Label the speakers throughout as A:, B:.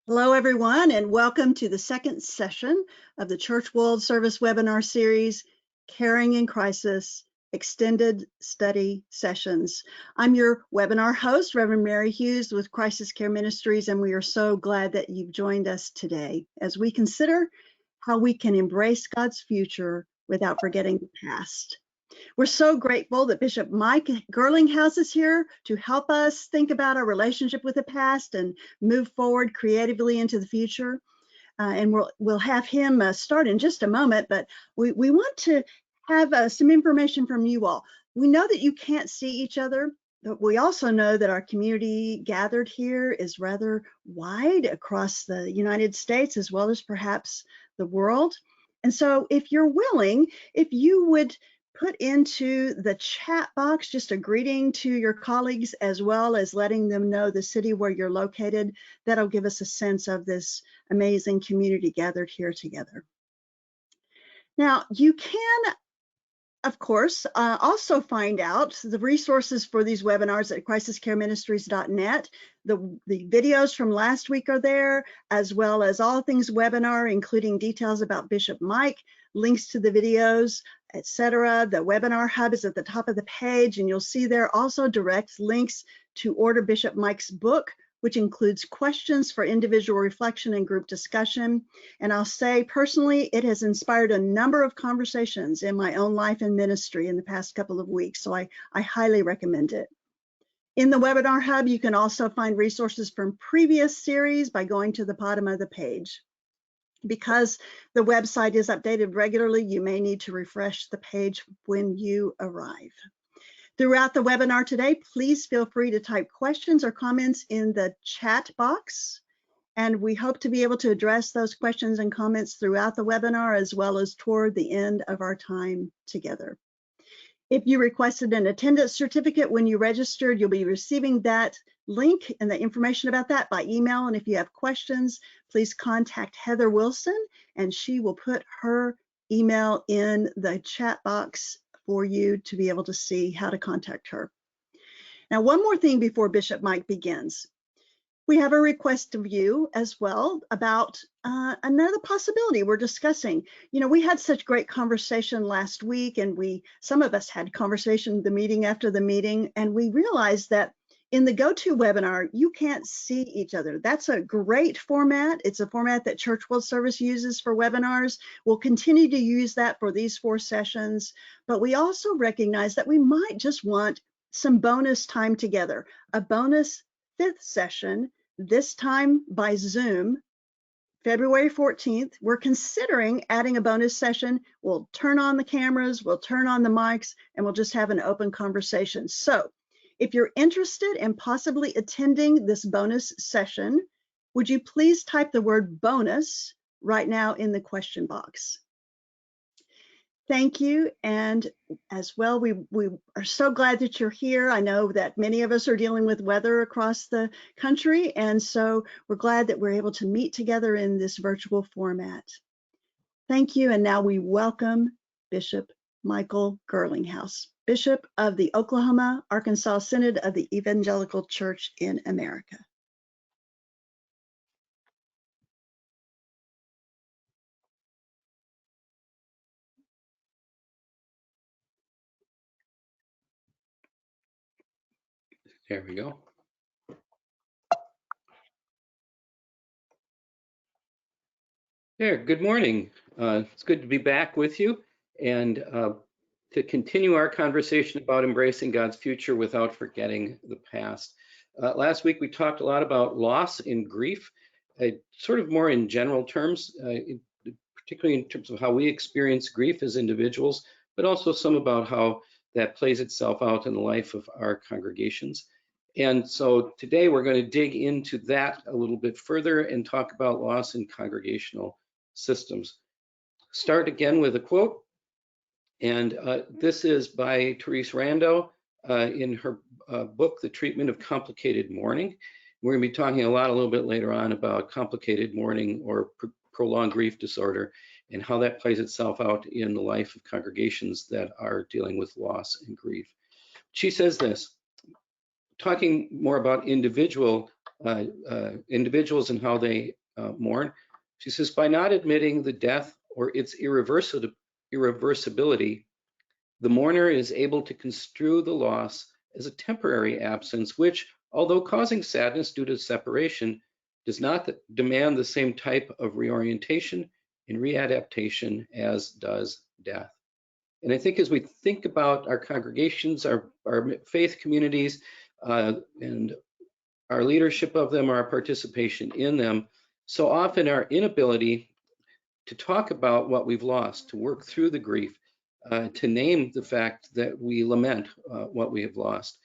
A: Hello, everyone, and welcome to the second session of the Church World Service webinar series, Caring in Crisis, Extended Study Sessions. I'm your webinar host, Reverend Mary Hughes with Crisis Care Ministries, and we are so glad that you've joined us today as we consider how we can embrace God's future without forgetting the past. We're so grateful that Bishop Mike Girlinghouse is here to help us think about our relationship with the past and move forward creatively into the future. And we'll have him start in just a moment, but we want to have some information from you all. We know that you can't see each other, but we also know that our community gathered here is rather wide across the United States as well as perhaps the world. And so if you're willing, if you would put into the chat box just a greeting to your colleagues as well as letting them know the city where you're located, that'll give us a sense of this amazing community gathered here together. Now, you can, of course, also find out the resources for these webinars at crisiscareministries.net. The videos from last week are there, as well as all things webinar, including details about Bishop Mike, links to the videos, etc. The webinar hub is at the top of the page, and you'll see there also direct links to order Bishop Mike's book, which includes questions for individual reflection and group discussion. And I'll say personally, it has inspired a number of conversations in my own life and ministry in the past couple of weeks, so I highly recommend it. In the webinar hub, you can also find resources from previous series by going to the bottom of the page. Because the website is updated regularly, you may need to refresh the page when you arrive. Throughout the webinar today, please feel free to type questions or comments in the chat box, and we hope to be able to address those questions and comments throughout the webinar as well as toward the end of our time together. If you requested an attendance certificate when you registered, you'll be receiving that link and the information about that by email. And if you have questions, please contact Heather Wilson, and she will put her email in the chat box for you to be able to see how to contact her. Now, one more thing before Bishop Mike begins. We have a request of you as well about another possibility we're discussing. You know, we had such great conversation last week, and some of us had conversation the meeting after the meeting, and we realized that in the go-to webinar, you can't see each other. That's a great format. It's a format that Church World Service uses for webinars. We'll continue to use that for these 4 sessions, but we also recognize that we might just want some bonus time together, a bonus 5th session, this time by Zoom, February 14th. We're considering adding a bonus session. We'll turn on the cameras, we'll turn on the mics, and we'll just have an open conversation. So if you're interested in possibly attending this bonus session, would you please type the word bonus right now in the question box? Thank you. And as well, we are so glad that you're here. I know that many of us are dealing with weather across the country, and so we're glad that we're able to meet together in this virtual format. Thank you. And now we welcome Bishop Michael Girlinghouse, Bishop of the Oklahoma-Arkansas Synod of the Evangelical Church in America.
B: There we go. There, good morning. It's good to be back with you and to continue our conversation about embracing God's future without forgetting the past. Last week, we talked a lot about loss and grief, sort of more in general terms, particularly in terms of how we experience grief as individuals, but also some about how that plays itself out in the life of our congregations. And so today we're going to dig into that a little bit further and talk about loss in congregational systems. Start again with a quote, and this is by Therese Rando in her book, The Treatment of Complicated Mourning. We're going to be talking a little bit later on about complicated mourning or prolonged grief disorder and how that plays itself out in the life of congregations that are dealing with loss and grief. She says this, talking more about individual individuals and how they mourn. She says, by not admitting the death or its irreversibility, the mourner is able to construe the loss as a temporary absence, which, although causing sadness due to separation, does not demand the same type of reorientation and readaptation as does death. And I think as we think about our congregations, our faith communities, and our leadership of them, our participation in them, so often our inability to talk about what we've lost, to work through the grief, to name the fact that we lament what we have lost,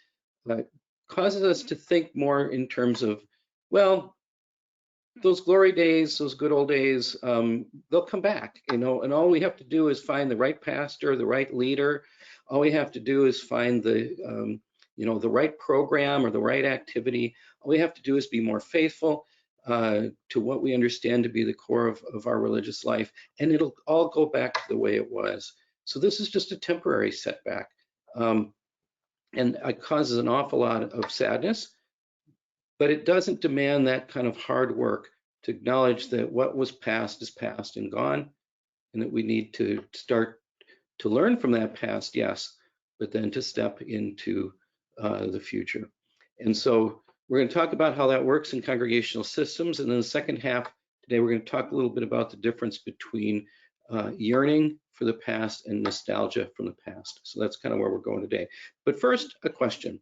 B: causes us to think more in terms of, well, those glory days, those good old days, they'll come back, you know, and all we have to do is find the right pastor, the right leader. All we have to do is find the, you know, the right program or the right activity. All we have to do is be more faithful to what we understand to be the core of our religious life, and it'll all go back to the way it was. So this is just a temporary setback, and it causes an awful lot of sadness, but it doesn't demand that kind of hard work to acknowledge that what was past is past and gone, and that we need to start to learn from that past, yes, but then to step into the future. And so we're going to talk about how that works in congregational systems. And then the second half today, we're going to talk a little bit about the difference between yearning for the past and nostalgia from the past. So that's kind of where we're going today. But first, a question.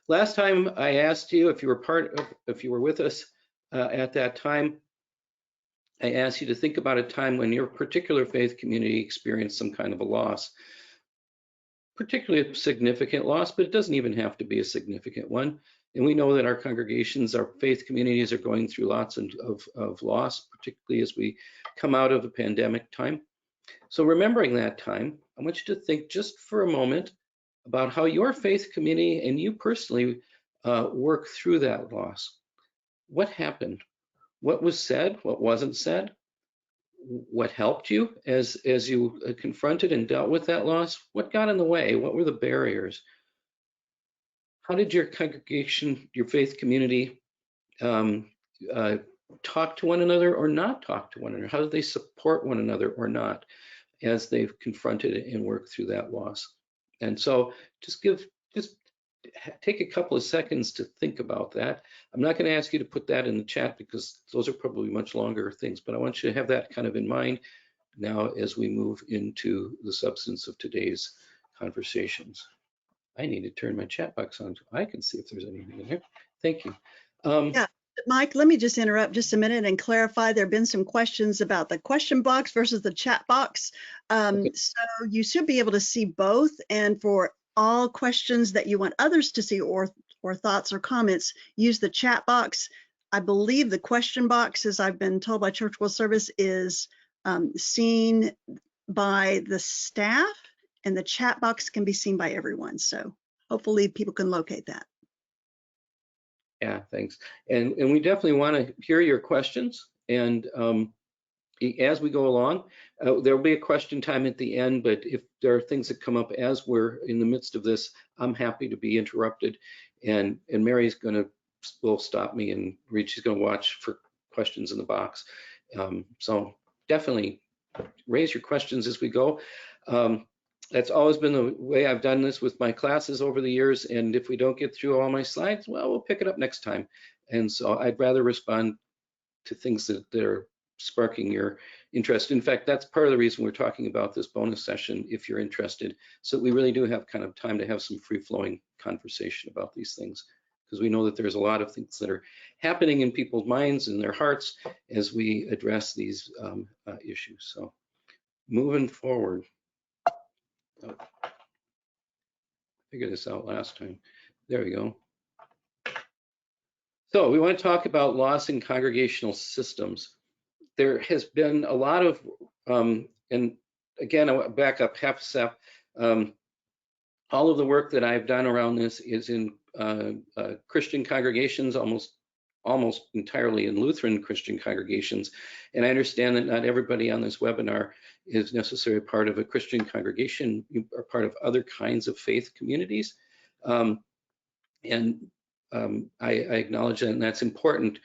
B: Last time I asked you if you were with us at that time, I asked you to think about a time when your particular faith community experienced some kind of a loss, particularly a significant loss, but it doesn't even have to be a significant one. And we know that our congregations, our faith communities are going through lots of loss, particularly as we come out of a pandemic time. So remembering that time, I want you to think just for a moment about how your faith community and you personally work through that loss. What happened? What was said? What wasn't said? What helped you as you confronted and dealt with that loss? What got in the way? What were the barriers? How did your congregation, your faith community, talk to one another or not talk to one another? How did they support one another or not as they've confronted and worked through that loss? And so just take a couple of seconds to think about that. I'm not going to ask you to put that in the chat because those are probably much longer things, but I want you to have that kind of in mind now as we move into the substance of today's conversations. I need to turn my chat box on so I can see if there's anything in here. Thank you.
A: Yeah, Mike, let me just interrupt just a minute and clarify. There have been some questions about the question box versus the chat box.
B: Okay.
A: So you should be able to see both. And for all questions that you want others to see or thoughts or comments, use the chat box. I believe the question box, as I've been told by Church World Service, is seen by the staff, and the chat box can be seen by everyone. So hopefully people can locate that.
B: Yeah, thanks. And we definitely want to hear your questions. And as we go along, there'll be a question time at the end, but if there are things that come up as we're in the midst of this, I'm happy to be interrupted. And Mary's will stop me and she's going to watch for questions in the box. So definitely raise your questions as we go. That's always been the way I've done this with my classes over the years. And if we don't get through all my slides, well, we'll pick it up next time. And so I'd rather respond to things that are sparking your interest. In fact, that's part of the reason we're talking about this bonus session, if you're interested, so that we really do have kind of time to have some free-flowing conversation about these things, because we know that there's a lot of things that are happening in people's minds and their hearts as we address these issues. So moving forward. Oh, I figured this out last time. There we go. So we want to talk about loss in congregational systems. There has been a lot of, and again, I want to back up half a step. All of the work that I've done around this is in Christian congregations, almost entirely in Lutheran Christian congregations. And I understand that not everybody on this webinar is necessarily part of a Christian congregation. You are part of other kinds of faith communities. And I acknowledge that, and that's important.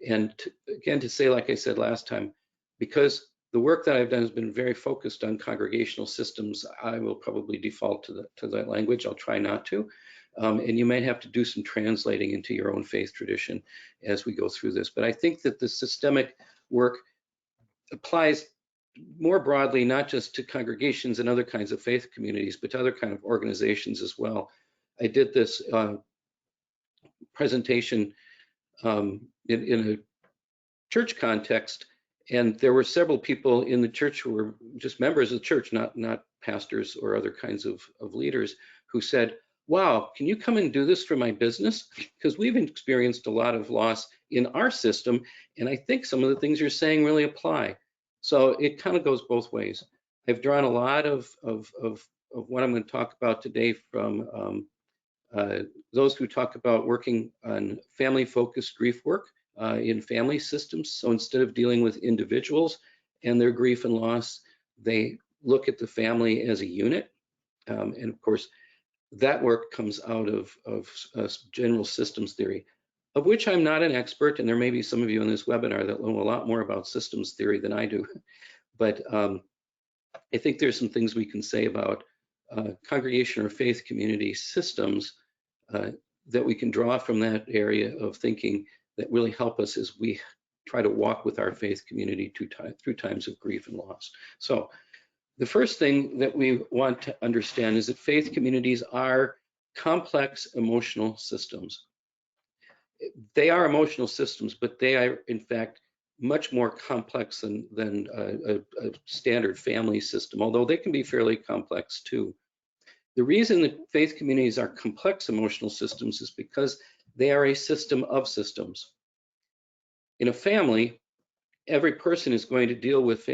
B: And again, to say, like I said last time, because the work that I've done has been very focused on congregational systems, I will probably default to that language. I'll try not to. And you might have to do some translating into your own faith tradition as we go through this. But I think that the systemic work applies more broadly, not just to congregations and other kinds of faith communities, but to other kind of organizations as well. I did this presentation in a church context, and there were several people in the church who were just members of the church, not pastors or other kinds of leaders, who said, wow, can you come and do this for my business? Because we've experienced a lot of loss in our system, and I think some of the things you're saying really apply. So it kind of goes both ways. I've drawn a lot of what I'm going to talk about today from those who talk about working on family-focused grief work in family systems. So instead of dealing with individuals and their grief and loss, they look at the family as a unit. And of course, that work comes out of general systems theory, of which I'm not an expert, and there may be some of you in this webinar that know a lot more about systems theory than I do. But I think there's some things we can say about congregation or faith community systems that we can draw from that area of thinking that really help us as we try to walk with our faith community through times of grief and loss. So the first thing that we want to understand is that faith communities are complex emotional systems. They are emotional systems, but they are in fact much more complex than a standard family system, although they can be fairly complex too. The reason that faith communities are complex emotional systems is because they are a system of systems. In a family, every person is going to deal with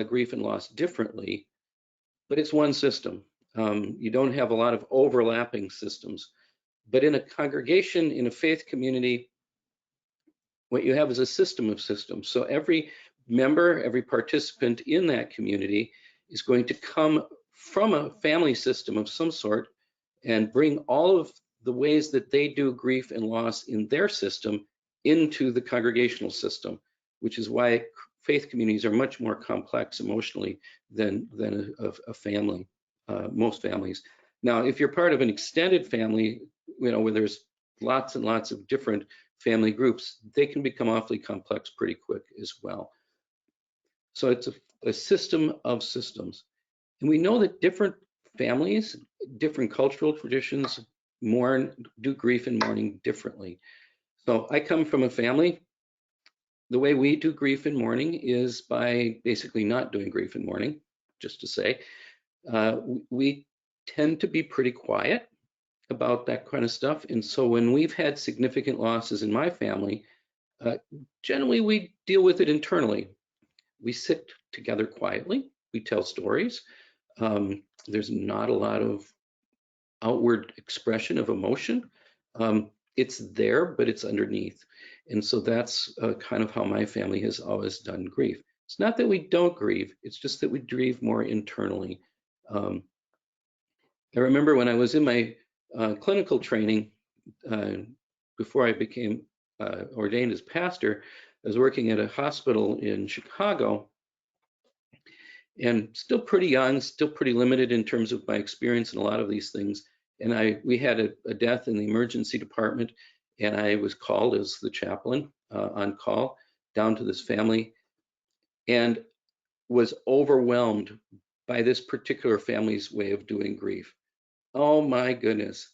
B: grief and loss differently, but it's one system. You don't have a lot of overlapping systems. But in a congregation, in a faith community, what you have is a system of systems. So every member, every participant in that community is going to come from a family system of some sort and bring all of the ways that they do grief and loss in their system into the congregational system, which is why faith communities are much more complex emotionally than a family, most families. Now, if you're part of an extended family, where there's lots and lots of different family groups, they can become awfully complex pretty quick as well. So it's a system of systems. And we know that different families, different cultural traditions do grief and mourning differently. So I come from a family. The way we do grief and mourning is by basically not doing grief and mourning, just to say. We tend to be pretty quiet about that kind of stuff. And so when we've had significant losses in my family, generally we deal with it internally. We sit together quietly, we tell stories. There's not a lot of outward expression of emotion. It's there, but it's underneath. And so that's kind of how my family has always done grief. It's not that we don't grieve, it's just that we grieve more internally. I remember when I was in my clinical training, before I became ordained as pastor, I was working at a hospital in Chicago, and still pretty young, still pretty limited in terms of my experience in a lot of these things. And we had a death in the emergency department, and I was called as the chaplain on call down to this family, and was overwhelmed by this particular family's way of doing grief. Oh my goodness.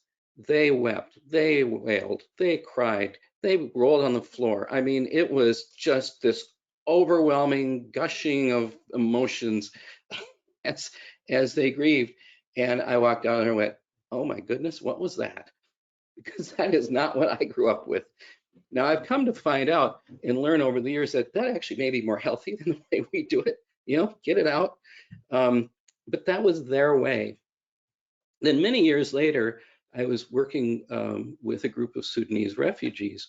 B: They wept, they wailed, they cried, they rolled on the floor. I mean, it was just this overwhelming gushing of emotions as they grieved. And I walked out and went, oh my goodness, what was that? Because that is not what I grew up with. Now I've come to find out and learn over the years that actually may be more healthy than the way we do it, get it out. But that was their way. Then many years later, I was working with a group of Sudanese refugees,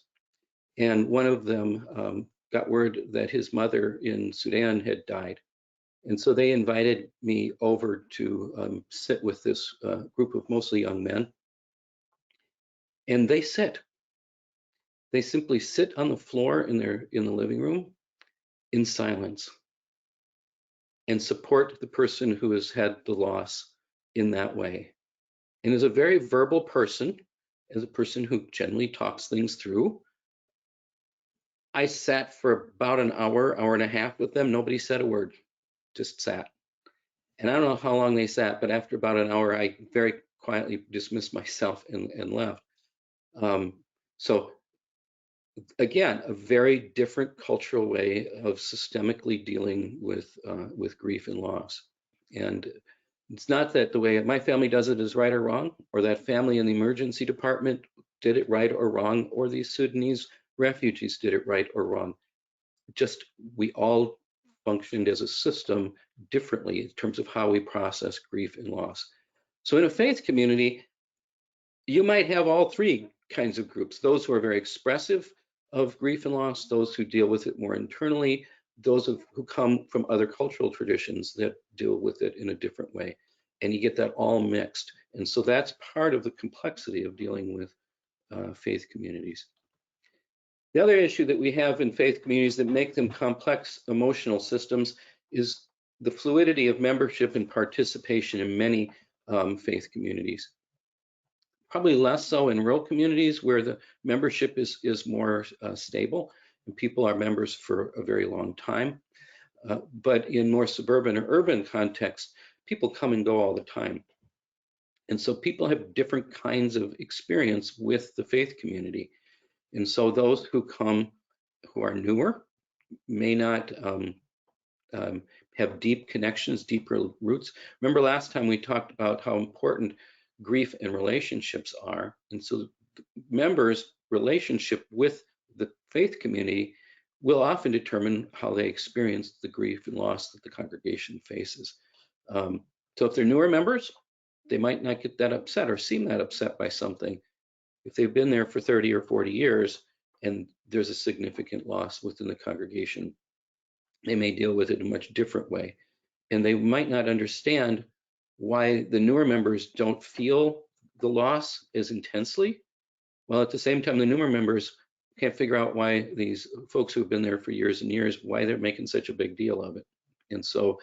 B: and one of them got word that his mother in Sudan had died. And so they invited me over to sit with this group of mostly young men. And they sit They simply sit on the floor in the living room in silence and support the person who has had the loss in that way. And as a very verbal person, as a person who generally talks things through, I sat for about an hour, hour and a half with them. Nobody said a word, just sat. And I don't know how long they sat, but after about an hour, I very quietly dismissed myself and left. So again, a very different cultural way of systemically dealing with grief and loss. And it's not that the way my family does it is right or wrong, or that family in the emergency department did it right or wrong, or these Sudanese refugees did it right or wrong. Just we all functioned as a system differently in terms of how we process grief and loss. So in a faith community, you might have all three kinds of groups: those who are very expressive of grief and loss, those who deal with it more internally, those who come from other cultural traditions that deal with it in a different way. And you get that all mixed. And so that's part of the complexity of dealing with faith communities. The other issue that we have in faith communities that make them complex emotional systems is the fluidity of membership and participation in many faith communities. Probably less so in rural communities where the membership is more stable and people are members for a very long time. But in more suburban or urban contexts, people come and go all the time. And so people have different kinds of experience with the faith community. And so those who come who are newer may not have deep connections, deeper roots. Remember last time we talked about how important grief and relationships are. And so members' relationship with the faith community will often determine how they experience the grief and loss that the congregation faces. So if they're newer members, they might not get that upset or seem that upset by something. If they've been there for 30 or 40 years and there's a significant loss within the congregation, they may deal with it in a much different way. And they might not understand why the newer members don't feel the loss as intensely, while at the same time the newer members can't figure out why these folks who have been there for years and years, why they're making such a big deal of it. And so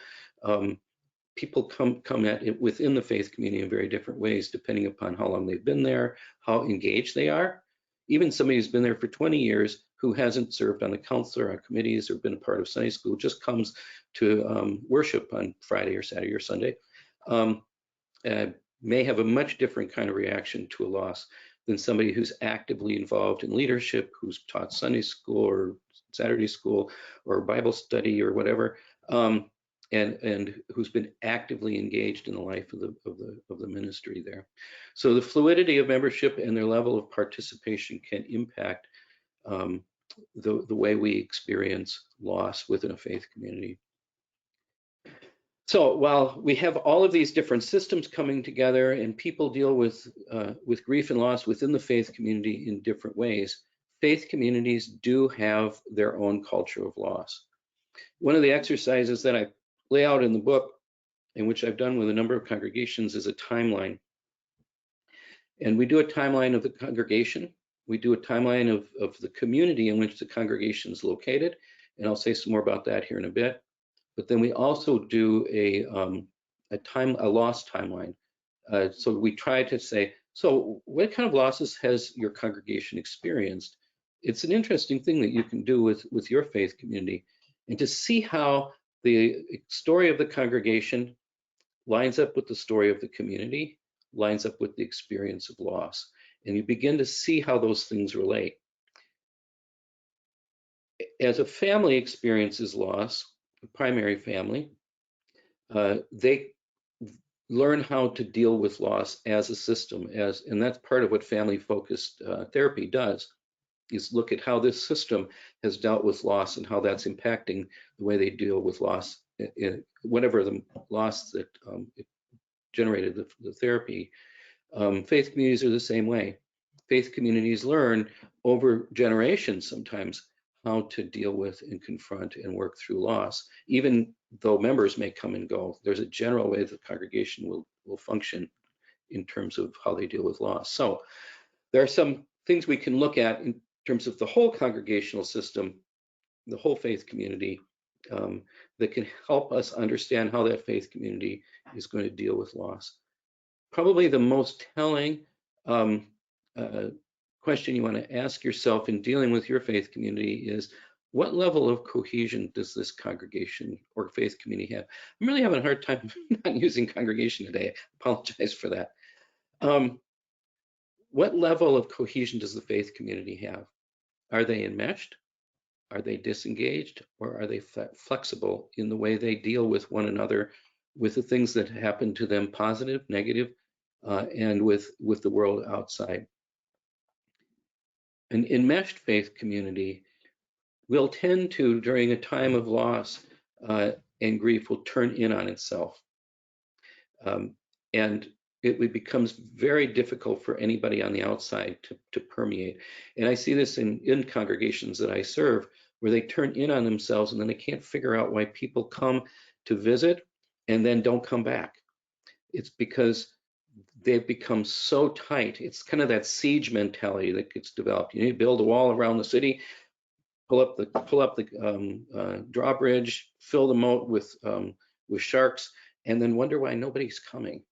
B: people come at it within the faith community in very different ways, depending upon how long they've been there, how engaged they are. Even somebody who's been there for 20 years who hasn't served on the council or on committees or been a part of Sunday school, just comes to worship on Friday or Saturday or Sunday, may have a much different kind of reaction to a loss than somebody who's actively involved in leadership, who's taught Sunday school or Saturday school or Bible study or whatever, and who's been actively engaged in the life of the ministry there. So the fluidity of membership and their level of participation can impact the way we experience loss within a faith community. So while we have all of these different systems coming together and people deal with grief and loss within the faith community in different ways, faith communities do have their own culture of loss. One of the exercises that I lay out in the book, and which I've done with a number of congregations, is a timeline. And we do a timeline of the congregation. We do a timeline of the community in which the congregation is located. And I'll say some more about that here in a bit. But then we also do a loss timeline. So we try to say, so what kind of losses has your congregation experienced? It's an interesting thing that you can do with your faith community, and to see how the story of the congregation lines up with the story of the community, lines up with the experience of loss. And you begin to see how those things relate. As a family experiences loss, a primary family, they learn how to deal with loss as a system, and that's part of what family-focused therapy does, is look at how this system has dealt with loss and how that's impacting the way they deal with loss, whatever the loss that it generated the therapy. Faith communities are the same way. Faith communities learn over generations sometimes how to deal with and confront and work through loss, even though members may come and go. There's a general way the congregation will function in terms of how they deal with loss. So there are some things we can look at terms of the whole congregational system, the whole faith community, that can help us understand how that faith community is going to deal with loss. Probably the most telling question you want to ask yourself in dealing with your faith community is, what level of cohesion does this congregation or faith community have? I'm really having a hard time not using congregation today. I apologize for that. What level of cohesion does the faith community have? Are they enmeshed? Are they disengaged? Or are they flexible in the way they deal with one another, with the things that happen to them, positive, negative, and with the world outside? An enmeshed faith community will tend to, during a time of loss and grief, will turn in on itself. And it becomes very difficult for anybody on the outside to permeate. And I see this in congregations that I serve, where they turn in on themselves and then they can't figure out why people come to visit and then don't come back. It's because they've become so tight. It's kind of that siege mentality that gets developed. You need to build a wall around the city, pull up the drawbridge, fill the moat with sharks, and then wonder why nobody's coming.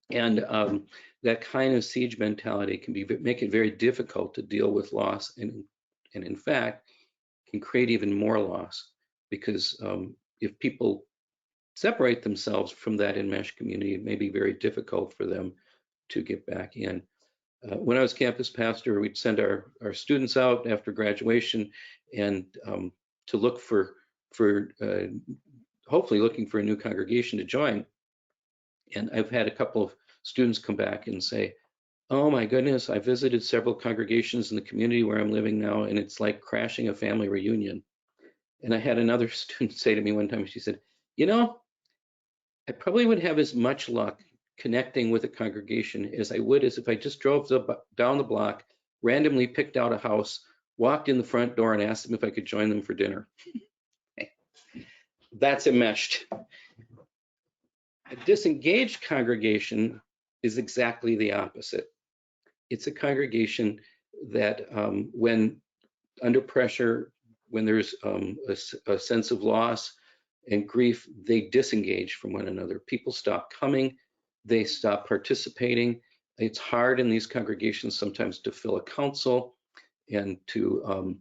B: That kind of siege mentality can make it very difficult to deal with loss, and in fact can create even more loss, because if people separate themselves from that enmeshed community, it may be very difficult for them to get back in. When I was campus pastor, we'd send our students out after graduation and to look for hopefully looking for a new congregation to join. And I've had a couple of students come back and say, oh my goodness, I visited several congregations in the community where I'm living now, and it's like crashing a family reunion. And I had another student say to me one time, she said, you know, I probably would have as much luck connecting with a congregation as I would as if I just drove down the block, randomly picked out a house, walked in the front door and asked them if I could join them for dinner. That's enmeshed. A disengaged congregation is exactly the opposite. It's a congregation that when under pressure, when there's a sense of loss and grief, they disengage from one another. People stop coming, they stop participating. It's hard in these congregations sometimes to fill a council and to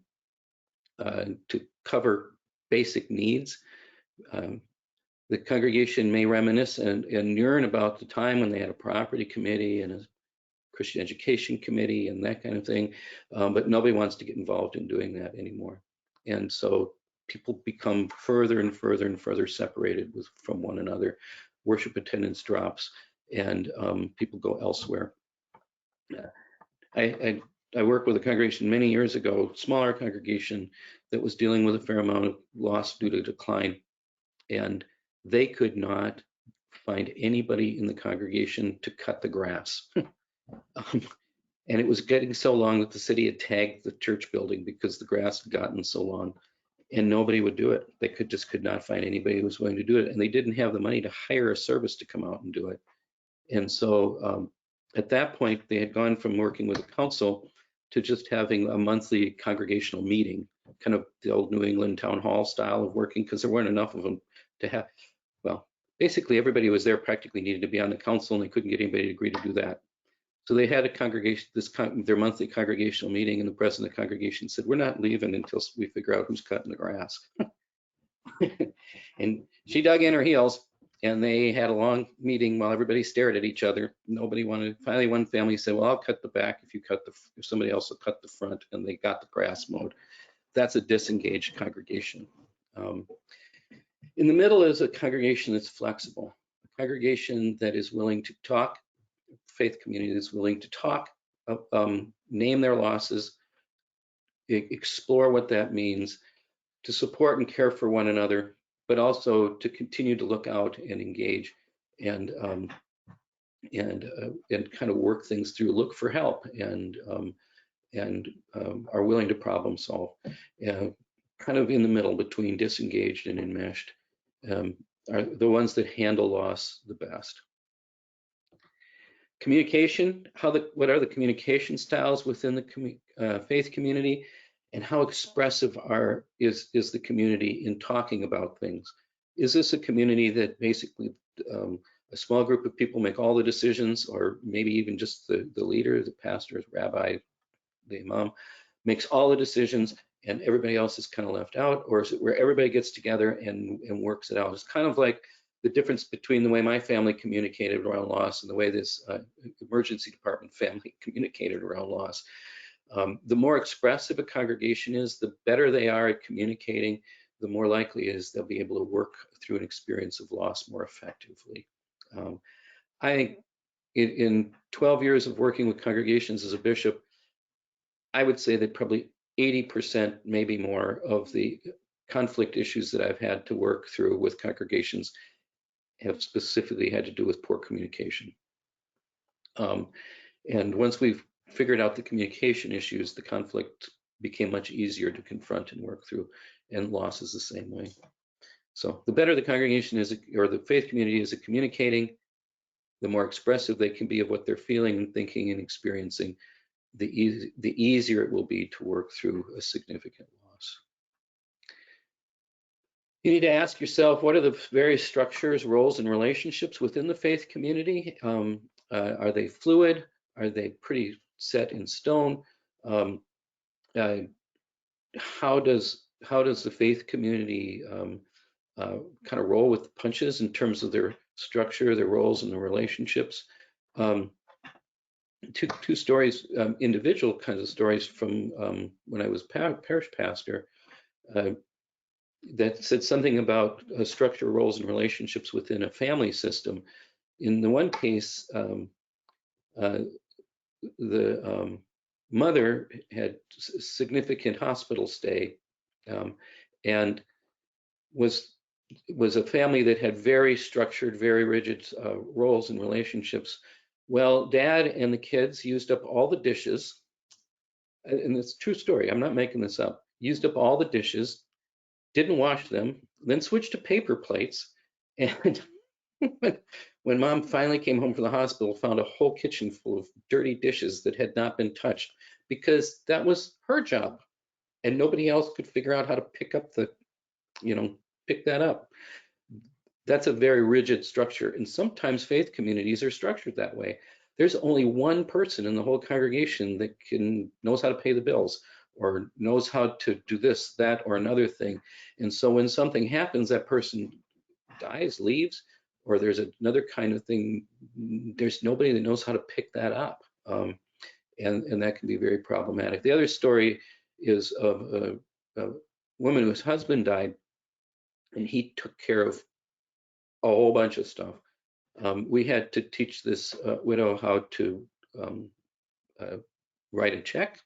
B: cover basic needs. The congregation may reminisce and yearn about the time when they had a property committee and a Christian education committee and that kind of thing, but nobody wants to get involved in doing that anymore. And so people become further and further and further separated from one another. Worship attendance drops, and people go elsewhere. I worked with a congregation many years ago, smaller congregation that was dealing with a fair amount of loss due to decline, and they could not find anybody in the congregation to cut the grass. And it was getting so long that the city had tagged the church building because the grass had gotten so long, and nobody would do it. They could not find anybody who was willing to do it, and they didn't have the money to hire a service to come out and do it. And so at that point, they had gone from working with the council to just having a monthly congregational meeting, kind of the old New England town hall style of working, because there weren't enough of them to have. Well, basically everybody who was there practically needed to be on the council, and they couldn't get anybody to agree to do that. So they had a congregation, their monthly congregational meeting, and the president of the congregation said, we're not leaving until we figure out who's cutting the grass. And she dug in her heels, and they had a long meeting while everybody stared at each other. Nobody wanted, finally one family said, well, I'll cut the back if somebody else will cut the front, and they got the grass mowed. That's a disengaged congregation. In the middle is a congregation that's flexible, a congregation that is willing to talk, faith community that's willing to talk, name their losses, explore what that means, to support and care for one another, but also to continue to look out and engage and kind of work things through, look for help, and are willing to problem solve. Kind of in the middle between disengaged and enmeshed are the ones that handle loss the best. Communication, what are the communication styles within the faith community, and how expressive is the community in talking about things? Is this a community that basically a small group of people make all the decisions, or maybe even just the leader, the pastor, rabbi, the imam, makes all the decisions and everybody else is kind of left out? Or is it where everybody gets together and works it out? It's kind of like the difference between the way my family communicated around loss and the way this emergency department family communicated around loss. The more expressive a congregation is, the better they are at communicating, the more likely it is they'll be able to work through an experience of loss more effectively. I think in 12 years of working with congregations as a bishop, I would say that probably 80%, maybe more, of the conflict issues that I've had to work through with congregations have specifically had to do with poor communication. And once we've figured out the communication issues, the conflict became much easier to confront and work through, and loss is the same way. So the better the congregation is, or the faith community is at communicating, the more expressive they can be of what they're feeling and thinking and experiencing, the easier it will be to work through a significant loss. You need to ask yourself, what are the various structures, roles, and relationships within the faith community? Are they fluid? Are they pretty set in stone? How does the faith community kind of roll with the punches in terms of their structure, their roles, and the relationships? Two stories, individual kinds of stories from when I was parish pastor, that said something about structure, roles, and relationships within a family system. In the one case, the mother had significant hospital stay, and was a family that had very structured, very rigid roles and relationships. Well, dad and the kids used up all the dishes, and it's a true story, I'm not making this up, used up all the dishes, didn't wash them, then switched to paper plates. And when mom finally came home from the hospital, found a whole kitchen full of dirty dishes that had not been touched, because that was her job and nobody else could figure out how to pick that up. That's a very rigid structure, and sometimes faith communities are structured that way. There's only one person in the whole congregation that knows how to pay the bills, or knows how to do this, that, or another thing. And so when something happens, that person dies, leaves, or there's another kind of thing, there's nobody that knows how to pick that up. And that can be very problematic. The other story is of a woman whose husband died, and he took care of a whole bunch of stuff. We had to teach this widow how to write a check.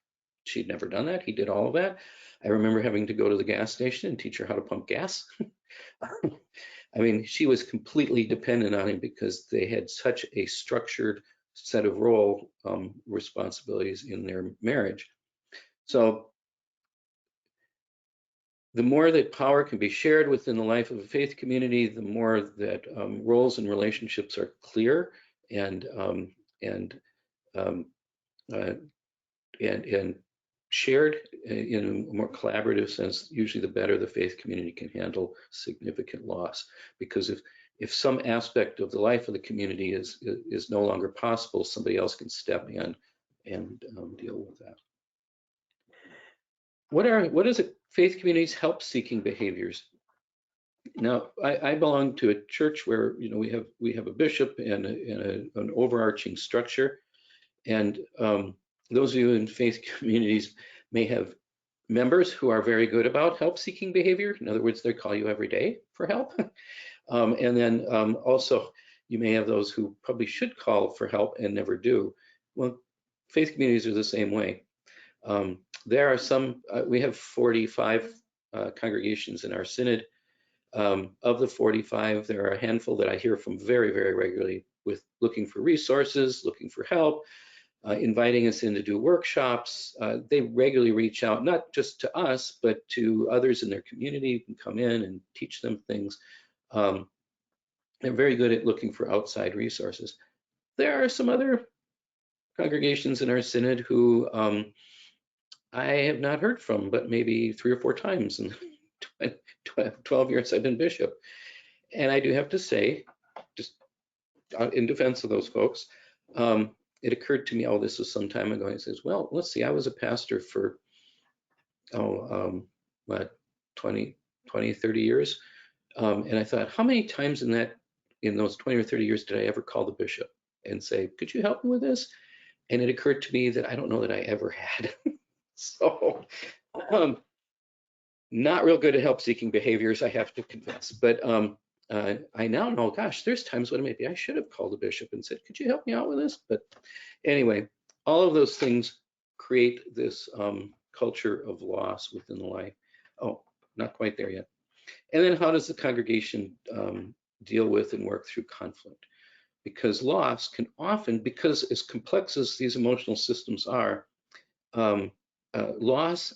B: She'd never done that. He did all of that. I remember having to go to the gas station and teach her how to pump gas. I mean, she was completely dependent on him because they had such a structured set of role responsibilities in their marriage. So the more that power can be shared within the life of a faith community, the more that roles and relationships are clear and shared in a more collaborative sense, usually the better the faith community can handle significant loss. Because if some aspect of the life of the community is no longer possible, somebody else can step in and deal with that. What is a faith community's help-seeking behaviors? Now, I belong to a church where we have a bishop and an overarching structure, and those of you in faith communities may have members who are very good about help-seeking behavior. In other words, they call you every day for help. And then also, you may have those who probably should call for help and never do. Well, faith communities are the same way. There are some, we have 45 congregations in our synod. Of the 45, there are a handful that I hear from very, very regularly with looking for resources, looking for help, inviting us in to do workshops. They regularly reach out, not just to us, but to others in their community who can come in and teach them things. They're very good at looking for outside resources. there are some other congregations in our synod who I have not heard from, but maybe 3 or 4 times in 12 years I've been bishop. And I do have to say, just in defense of those folks, it occurred to me, oh, this was some time ago. He says, well, let's see, I was a pastor for, what, 20, 30 years. And I thought, how many times in those 20 or 30 years did I ever call the bishop and say, could you help me with this? And it occurred to me that I don't know that I ever had. So, not real good at help-seeking behaviors, I have to confess. But I now know, gosh, there's times when maybe I should have called the bishop and said, could you help me out with this? But anyway, all of those things create this culture of loss within the life. Oh, not quite there yet. And then how does the congregation deal with and work through conflict? Because loss can often, because as complex as these emotional systems are, loss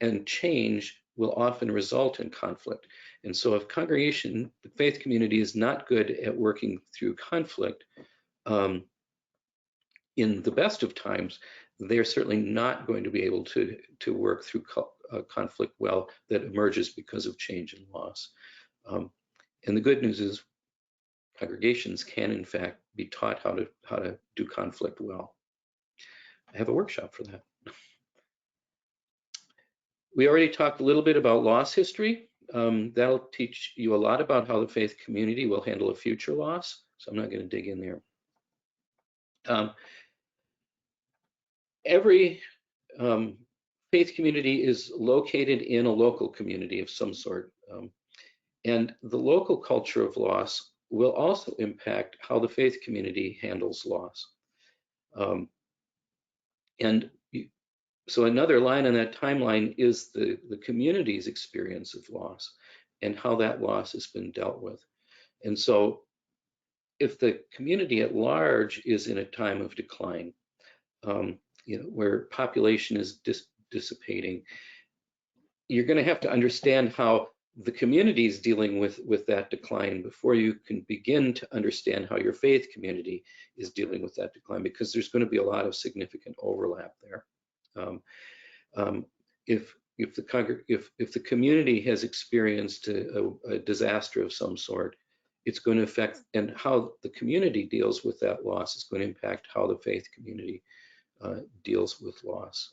B: and change will often result in conflict. And so if congregation, the faith community is not good at working through conflict, in the best of times, they're certainly not going to be able to work through conflict well that emerges because of change and loss. And the good news is congregations can in fact be taught how to do conflict well. I have a workshop for that. We already talked a little bit about loss history. That'll teach you a lot about how the faith community will handle a future loss. So I'm not going to dig in there. Every faith community is located in a local community of some sort. And the local culture of loss will also impact how the faith community handles loss. So another line on that timeline is the community's experience of loss and how that loss has been dealt with. And so if the community at large is in a time of decline, where population is dissipating, you're going to have to understand how the community is dealing with that decline before you can begin to understand how your faith community is dealing with that decline, because there's going to be a lot of significant overlap there. If the community has experienced a disaster of some sort, it's going to affect, and how the community deals with that loss is going to impact how the faith community deals with loss.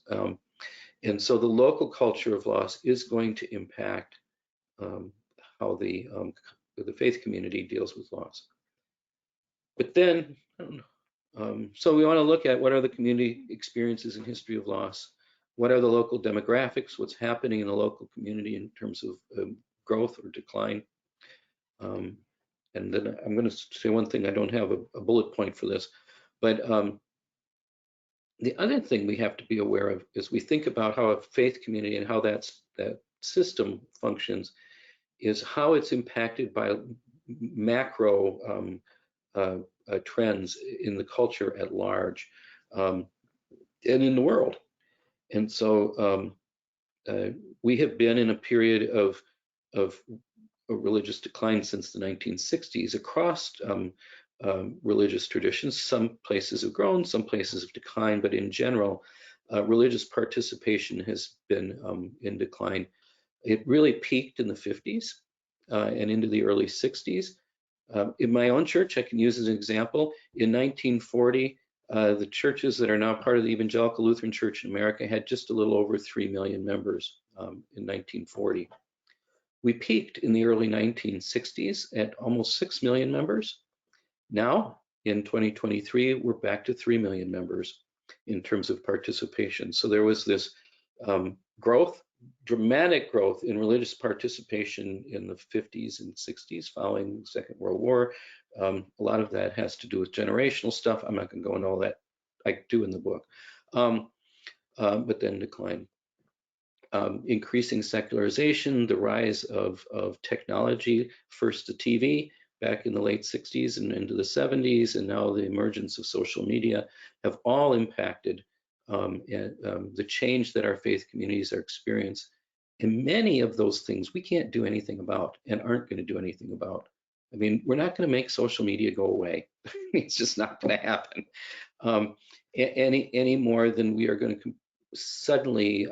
B: And so the local culture of loss is going to impact how the faith community deals with loss. But then, so we want to look at what are the community experiences and history of loss. What are the local demographics? What's happening in the local community in terms of growth or decline? And then I'm going to say one thing. I don't have a bullet point for this, but the other thing we have to be aware of is we think about how a faith community and how that system functions is how it's impacted by macro trends in the culture at large and in the world. And so we have been in a period of a religious decline since the 1960s across religious traditions. Some places have grown, some places have declined, but in general, religious participation has been in decline. It really peaked in the 50s and into the early 60s. In my own church, I can use as an example, in 1940, the churches that are now part of the Evangelical Lutheran Church in America had just a little over 3 million members in 1940. We peaked in the early 1960s at almost 6 million members. Now, in 2023, we're back to 3 million members in terms of participation. So there was this growth, dramatic growth in religious participation in the 50s and 60s following the Second World War. A lot of that has to do with generational stuff. I'm not going to go into all that. I do in the book, but then decline. Increasing secularization, the rise of technology, first the TV back in the late 60s and into the 70s, and now the emergence of social media have all impacted the change that our faith communities are experiencing. And many of those things we can't do anything about and aren't going to do anything about. I mean, we're not going to make social media go away. It's just not going to happen any more than we are going to suddenly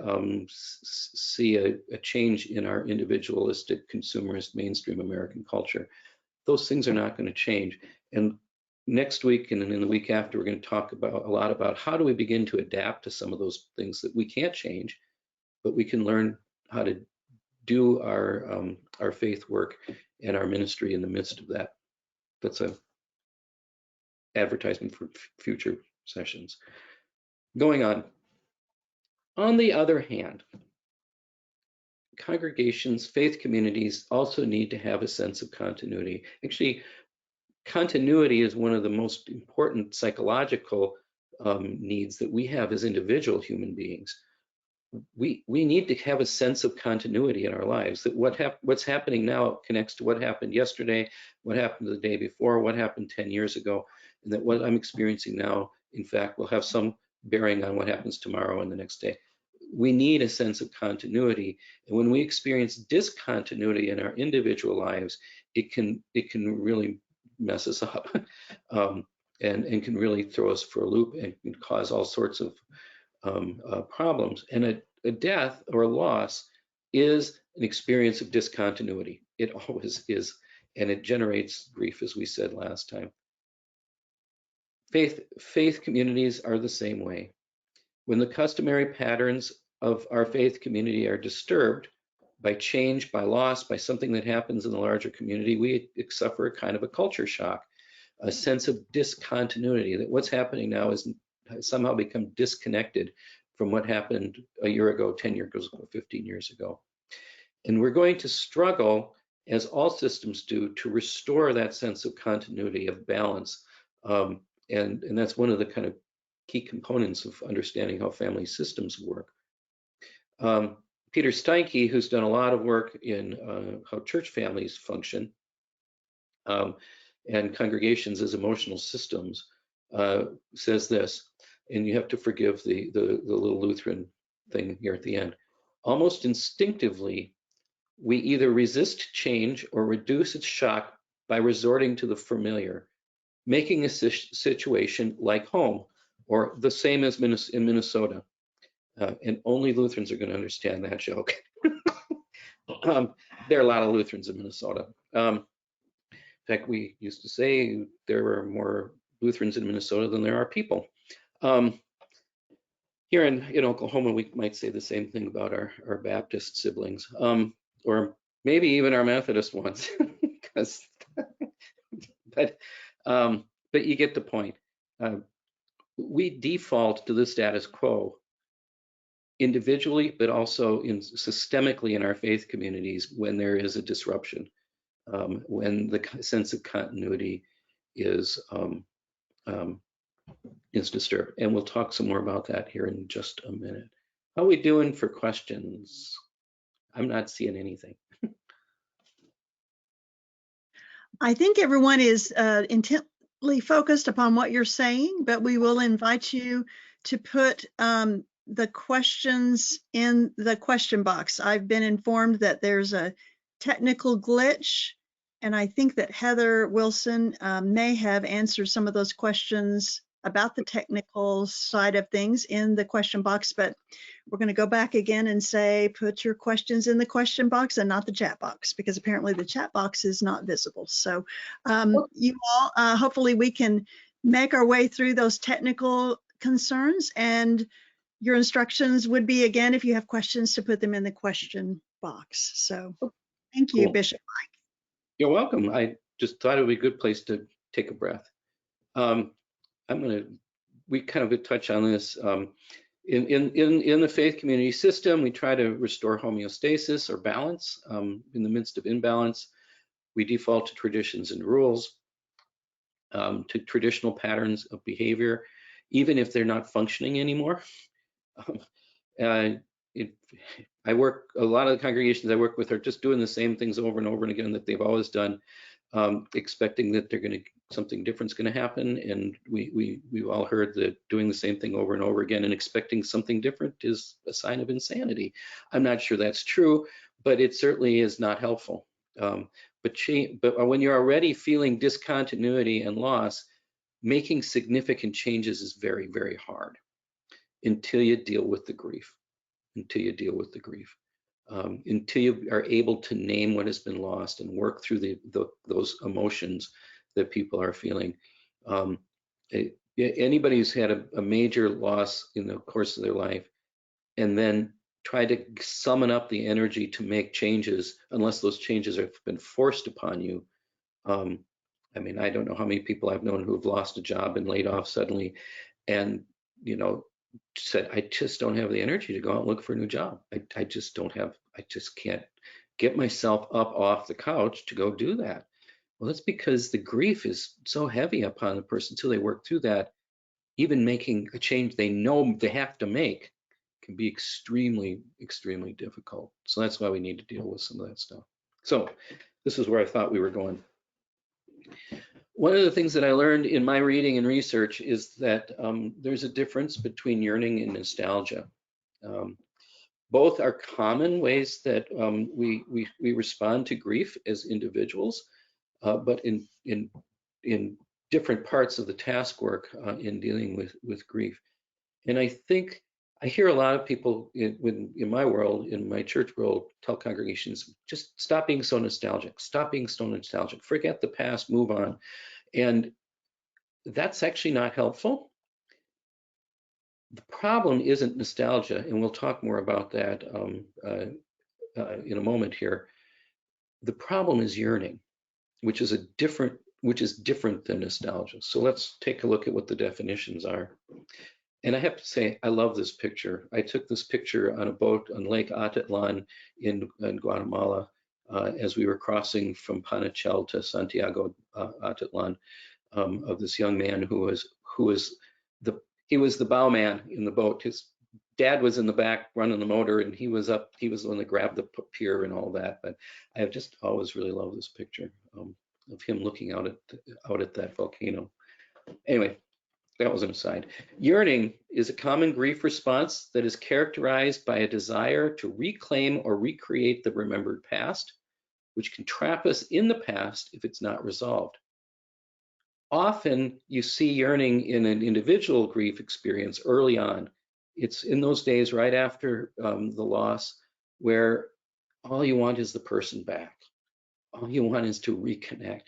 B: see a change in our individualistic, consumerist, mainstream American culture. Those things are not going to change. And next week and in the week after, we're going to talk about a lot about how do we begin to adapt to some of those things that we can't change, but we can learn how to do our faith work and our ministry in the midst of that. That's a advertisement for future sessions. Going on. On the other hand, congregations, faith communities also need to have a sense of continuity. Actually, continuity is one of the most important psychological needs that we have as individual human beings. We need to have a sense of continuity in our lives, that what's happening now connects to what happened yesterday, what happened the day before, what happened 10 years ago, and that what I'm experiencing now, in fact, will have some bearing on what happens tomorrow and the next day. We need a sense of continuity, and when we experience discontinuity in our individual lives, it can really mess us up and can really throw us for a loop and can cause all sorts of problems. And a death or a loss is an experience of discontinuity. It always is, and it generates grief, as we said last time. Faith communities are the same way. When the customary patterns of our faith community are disturbed by change, by loss, by something that happens in the larger community, we suffer a kind of a culture shock, a sense of discontinuity, that what's happening now has somehow become disconnected from what happened a year ago, 10 years ago, 15 years ago. And we're going to struggle, as all systems do, to restore that sense of continuity, of balance. And that's one of the kind of key components of understanding how family systems work. Peter Steinke, who's done a lot of work in how church families function and congregations as emotional systems, says this, and you have to forgive the little Lutheran thing here at the end. Almost instinctively, we either resist change or reduce its shock by resorting to the familiar, making a situation like home, or the same as in Minnesota. And only Lutherans are going to understand that joke. There are a lot of Lutherans in Minnesota. In fact, we used to say there are more Lutherans in Minnesota than there are people. Here in Oklahoma, we might say the same thing about our Baptist siblings, or maybe even our Methodist ones. but you get the point. We default to the status quo individually, but also systemically in our faith communities when there is a disruption, when the sense of continuity is disturbed. And we'll talk some more about that here in just a minute. How are we doing for questions? I'm not seeing anything.
A: I think everyone is intently focused upon what you're saying, but we will invite you to put the questions in the question box. I've been informed that there's a technical glitch, and I think that Heather Wilson may have answered some of those questions about the technical side of things in the question box, but we're going to go back again and say, put your questions in the question box and not the chat box, because apparently the chat box is not visible. So you all, hopefully we can make our way through those technical concerns, and your instructions would be, again, if you have questions, to put them in the question box. So thank you, Bishop Mike.
B: You're welcome. I just thought it would be a good place to take a breath. We kind of touch on this. In the faith community system, we try to restore homeostasis or balance in the midst of imbalance. We default to traditions and rules, to traditional patterns of behavior, even if they're not functioning anymore. I work, a lot of the congregations I work with are just doing the same things over and over again that they've always done, expecting that something different's going to happen. And we've all heard that doing the same thing over and over again and expecting something different is a sign of insanity. I'm not sure that's true, but it certainly is not helpful. but when you're already feeling discontinuity and loss, making significant changes is very, very hard until you deal with the grief. Until you are able to name what has been lost and work through those emotions that people are feeling. Anybody who's had a major loss in the course of their life and then try to summon up the energy to make changes, unless those changes have been forced upon you. I mean, I don't know how many people I've known who have lost a job and laid off suddenly and, said, I just don't have the energy to go out and look for a new job. I just can't get myself up off the couch to go do that. Well, that's because the grief is so heavy upon the person until they work through that. Even making a change they know they have to make can be extremely, extremely difficult. So that's why we need to deal with some of that stuff. So this is where I thought we were going. One of the things that I learned in my reading and research is that there's a difference between yearning and nostalgia. Both are common ways that we respond to grief as individuals, but in different parts of the task work in dealing with grief. And I think I hear a lot of people in my world, in my church world, tell congregations, just stop being so nostalgic, forget the past, move on. And that's actually not helpful. The problem isn't nostalgia, and we'll talk more about that in a moment here. The problem is yearning, which is different than nostalgia. So let's take a look at what the definitions are. And I have to say, I love this picture. I took this picture on a boat on Lake Atitlan in Guatemala as we were crossing from Panachel to Santiago Atitlan, of this young man who was the bowman in the boat. His dad was in the back running the motor, and he was the one that grabbed the pier and all that. But I have just always really loved this picture of him looking out at that volcano. Anyway, that was an aside. Yearning is a common grief response that is characterized by a desire to reclaim or recreate the remembered past, which can trap us in the past if it's not resolved. Often you see yearning in an individual grief experience early on. It's in those days right after the loss where all you want is the person back. All you want is to reconnect.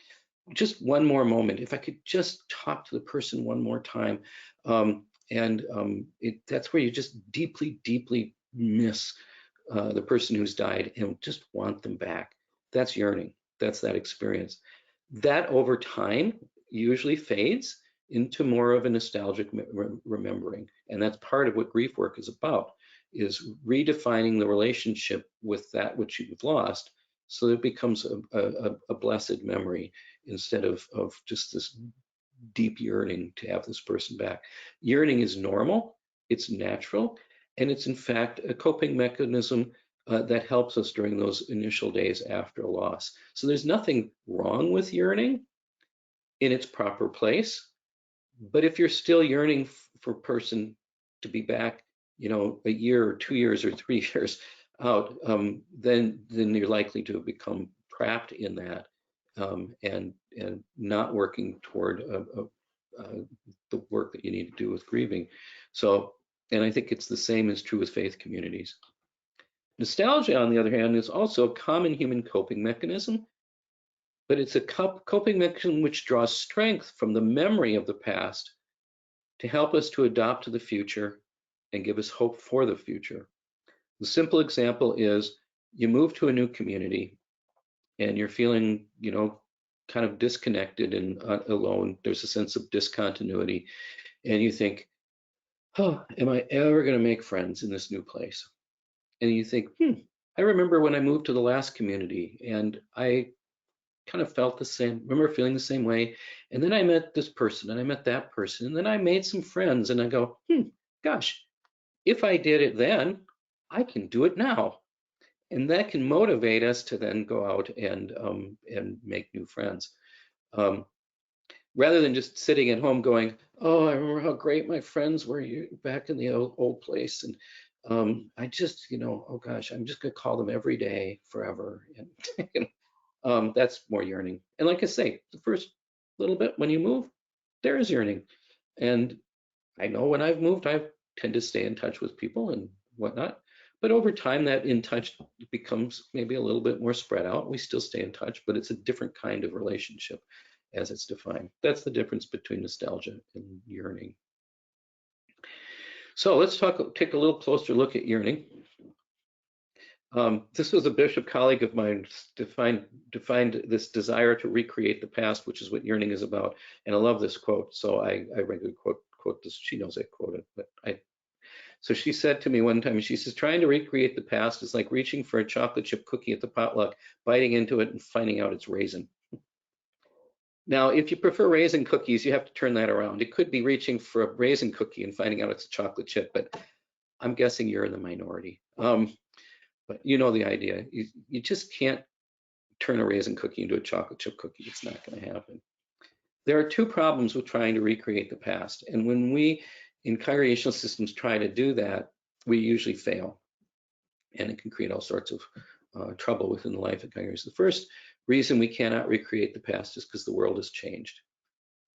B: Just one more moment. If I could just talk to the person one more time. That's where you just deeply, deeply miss the person who's died and just want them back. That's yearning. That's that experience. That over time usually fades into more of a nostalgic remembering. And that's part of what grief work is about, is redefining the relationship with that which you've lost so that it becomes a blessed memory instead of just this deep yearning to have this person back. Yearning is normal, it's natural, and it's in fact a coping mechanism that helps us during those initial days after a loss. So there's nothing wrong with yearning in its proper place. But if you're still yearning for a person to be back, a year or 2 years or 3 years out, then you're likely to have become trapped in that and not working toward the work that you need to do with grieving. So, and I think it's the same is true with faith communities. Nostalgia, on the other hand, is also a common human coping mechanism, but it's a coping mechanism which draws strength from the memory of the past to help us to adapt to the future and give us hope for the future. The simple example is you move to a new community and you're feeling, kind of disconnected and alone. There's a sense of discontinuity, and you think, oh, am I ever going to make friends in this new place? And you think, I remember when I moved to the last community and I kind of felt the same, remember feeling the same way. And then I met this person and I met that person, and then I made some friends, and I go, gosh, if I did it then, I can do it now. And that can motivate us to then go out and make new friends. Rather than just sitting at home going, oh, I remember how great my friends were back in the old place. And I just, oh gosh, I'm just gonna call them every day forever. And That's more yearning. And like I say, the first little bit when you move, there is yearning. And I know when I've moved, I tend to stay in touch with people and whatnot. But over time, that in touch becomes maybe a little bit more spread out. We still stay in touch, but it's a different kind of relationship as it's defined. That's the difference between nostalgia and yearning. So let's take a little closer look at yearning. This was a bishop colleague of mine defined this desire to recreate the past, which is what yearning is about. And I love this quote, so I regularly quote this. She knows I quote it, but so she said to me one time, she says, trying to recreate the past is like reaching for a chocolate chip cookie at the potluck, biting into it and finding out it's raisin. Now, if you prefer raisin cookies, you have to turn that around. It could be reaching for a raisin cookie and finding out it's a chocolate chip, but I'm guessing you're in the minority. But you know the idea. You just can't turn a raisin cookie into a chocolate chip cookie. It's not going to happen. There are two problems with trying to recreate the past. And when we in congregational systems try to do that, we usually fail. And it can create all sorts of trouble within the life of congregations. The first reason we cannot recreate the past is because the world has changed.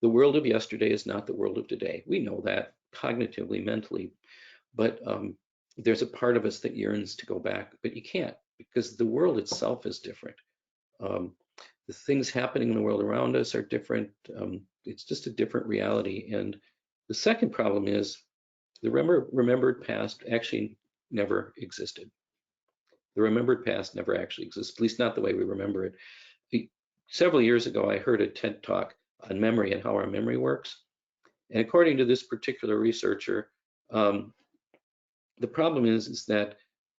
B: The world of yesterday is not the world of today. We know that cognitively, mentally, but there's a part of us that yearns to go back, but you can't because the world itself is different. The things happening in the world around us are different. It's just a different reality. And the second problem is the remembered past actually never existed. The remembered past never actually exists, at least not the way we remember it. Several years ago, I heard a TED talk on memory and how our memory works. And according to this particular researcher, the problem is that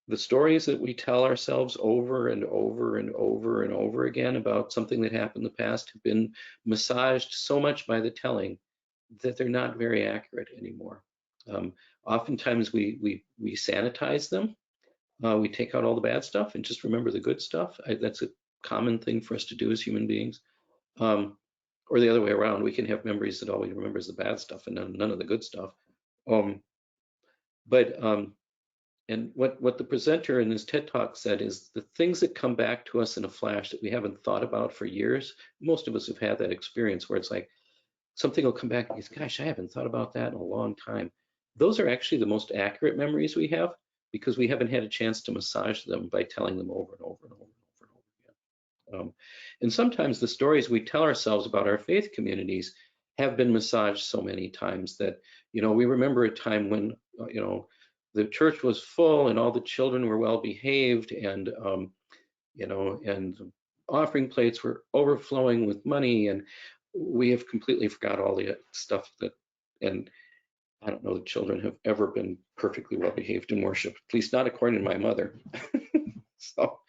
B: the stories that we tell ourselves over and over and over and over again about something that happened in the past have been massaged so much by the telling that they're not very accurate anymore. Oftentimes we sanitize them. We take out all the bad stuff and just remember the good stuff. That's a common thing for us to do as human beings. Or the other way around, we can have memories that all we remember is the bad stuff and none of the good stuff. And what the presenter in his TED Talk said is the things that come back to us in a flash that we haven't thought about for years, most of us have had that experience where it's like something will come back and you say, gosh, I haven't thought about that in a long time. Those are actually the most accurate memories we have because we haven't had a chance to massage them by telling them over and over and over and over and over again. And sometimes the stories we tell ourselves about our faith communities have been massaged so many times that, we remember a time when, the church was full and all the children were well behaved and, and offering plates were overflowing with money, and we have completely forgot all the stuff and I don't know that children have ever been perfectly well behaved in worship, at least not according to my mother. So